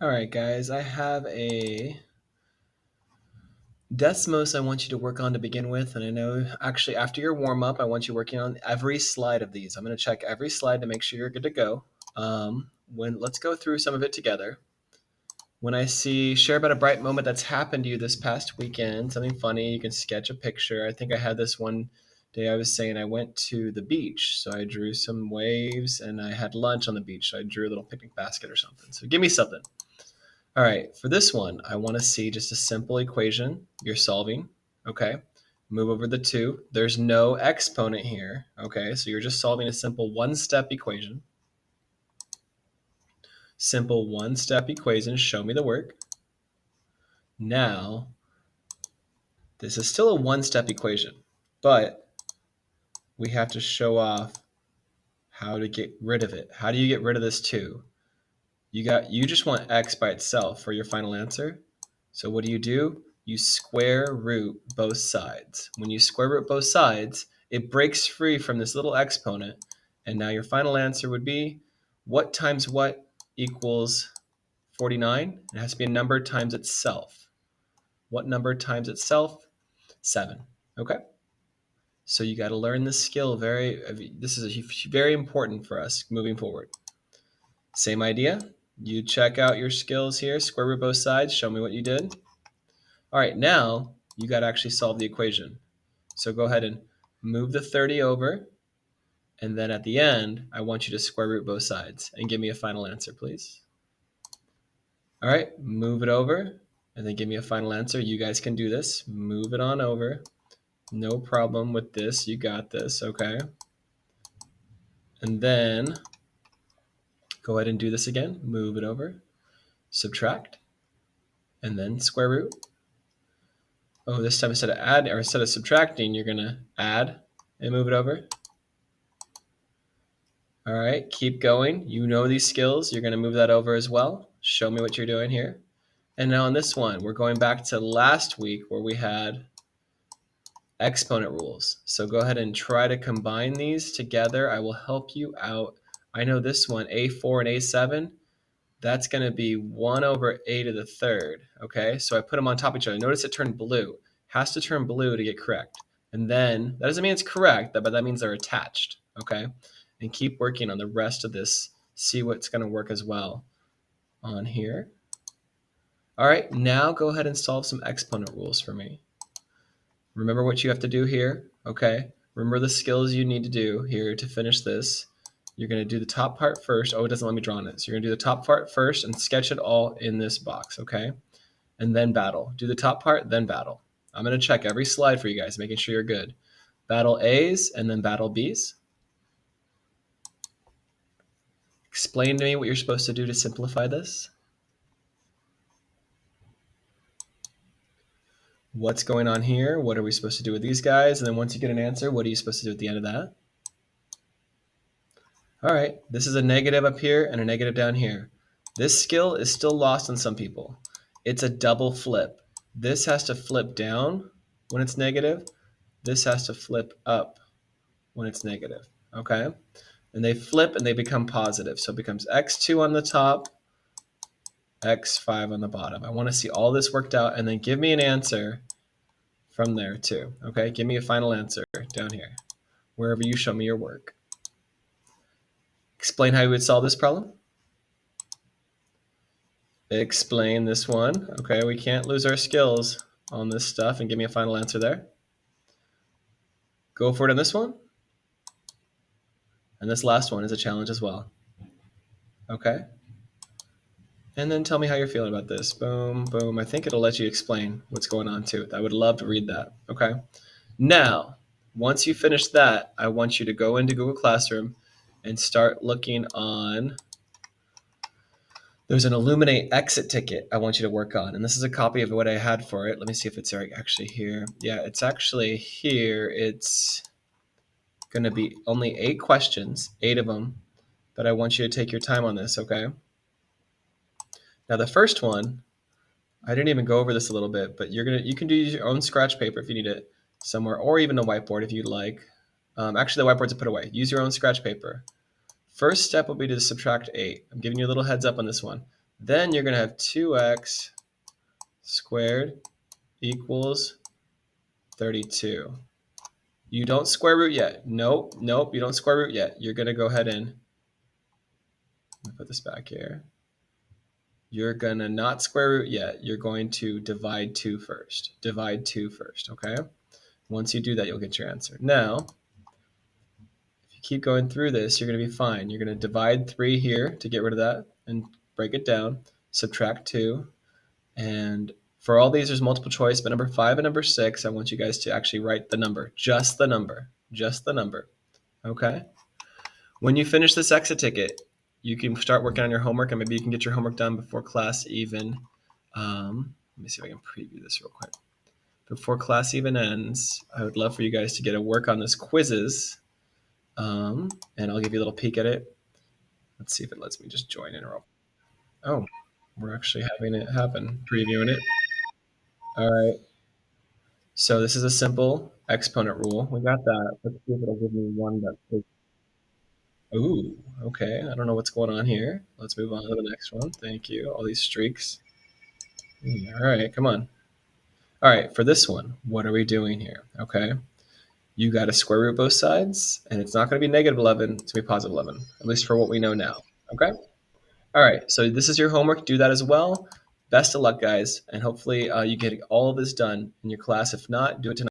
All right, guys, I have a Desmos I want you to work on to begin with. And I know actually after your warm up, I want you working on every slide of these. I'm going to check every slide to make sure you're good to go. Let's go through some of it together. When I see share about a bright moment that's happened to you this past weekend, something funny, you can sketch a picture. I think I had this one day I was saying I went to the beach. So I drew some waves and I had lunch on the beach. So I drew a little picnic basket or something. So give me something. All right, for this one, I want to see just a simple equation you're solving, okay? Move over the 2. There's no exponent here, okay? So you're just solving a simple one-step equation. Simple one-step equation, show me the work. Now, this is still a one-step equation, but we have to show off how to get rid of it. How do you get rid of this 2? You just want x by itself for your final answer. So what do? You square root both sides. When you square root both sides, it breaks free from this little exponent. And now your final answer would be what times what equals 49? It has to be a number times itself. What number times itself? 7. Okay? So you got to learn this skill this is very important for us moving forward. Same idea. You check out your skills here, square root both sides, show me what you did. All right, now you got to actually solve the equation. So go ahead and move the 30 over, and then at the end, I want you to square root both sides and give me a final answer, please. All right, move it over, and then give me a final answer. You guys can do this. Move it on over. No problem with this. You got this, okay? And then go ahead and do this again. Move it over, subtract, and then square root. Oh, this time instead of subtracting, you're gonna add and move it over. All right, keep going. You know these skills. You're gonna move that over as well. Show me what you're doing here. And now on this one, we're going back to last week where we had exponent rules. So go ahead and try to combine these together. I will help you out. I know this one, A4 and A7, that's gonna be 1 over a to the third, okay? So I put them on top of each other. Notice it turned blue. Has to turn blue to get correct. And then, that doesn't mean it's correct, but that means they're attached, okay? And keep working on the rest of this. See what's gonna work as well on here. All right, now go ahead and solve some exponent rules for me. Remember what you have to do here, okay? Remember the skills you need to do here to finish this. You're going to do the top part first. Oh, it doesn't let me draw on it. So you're going to do the top part first and sketch it all in this box, okay? And then battle. Do the top part, then battle. I'm going to check every slide for you guys, making sure you're good. Battle A's and then battle B's. Explain to me what you're supposed to do to simplify this. What's going on here? What are we supposed to do with these guys? And then once you get an answer, what are you supposed to do at the end of that? All right, this is a negative up here and a negative down here. This skill is still lost on some people. It's a double flip. This has to flip down when it's negative. This has to flip up when it's negative, okay? And they flip and they become positive. So it becomes x2 on the top, x5 on the bottom. I want to see all this worked out and then give me an answer from there too, okay? Give me a final answer down here, wherever you show me your work. Explain how you would solve this problem. Explain this one. Okay, we can't lose our skills on this stuff, and give me a final answer there. Go for it on this one. And this last one is a challenge as well. Okay. And then tell me how you're feeling about this. Boom, boom. I think it'll let you explain what's going on too. I would love to read that. Okay. Now, once you finish that, I want you to go into Google Classroom and start looking on. There's an Elluminate exit ticket I want you to work on. And this is a copy of what I had for it. Let me see if it's actually here. Yeah, it's actually here. It's going to be only 8 questions, 8 of them. But I want you to take your time on this, okay? Now the first one, I didn't even go over this a little bit, but you can do your own scratch paper if you need it somewhere, or even a whiteboard if you'd like. Actually, the whiteboard's to put away. Use your own scratch paper. First step will be to subtract 8. I'm giving you a little heads up on this one. Then you're going to have 2x squared equals 32. You don't square root yet. Nope, you don't square root yet. You're going to go ahead and put this back here. You're going to not square root yet. You're going to divide 2 first. Divide 2 first, okay? Once you do that, you'll get your answer. Now, if you keep going through this, you're going to be fine. You're going to divide 3 here to get rid of that and break it down. Subtract 2. And for all these, there's multiple choice, but number 5 and number 6, I want you guys to actually write the number. Just the number. Just the number. Okay? When you finish this exit ticket, you can start working on your homework, and maybe you can get your homework done before class even. Let me see if I can preview this real quick. Before class even ends, I would love for you guys to get a work on this quizzes, and I'll give you a little peek at it. Let's see if it lets me just join in. Oh, we're actually having it happen, previewing it. All right. So this is a simple exponent rule. We got that. Let's see if it'll give me one that's. Ooh, okay. I don't know what's going on here. Let's move on to the next one. Thank you. All these streaks. All right, come on. All right, for this one, what are we doing here? Okay. You got to square root both sides, and it's not going to be negative 11. It's going to be positive 11, at least for what we know now. Okay. All right. So this is your homework. Do that as well. Best of luck, guys, and hopefully you get all of this done in your class. If not, do it tonight.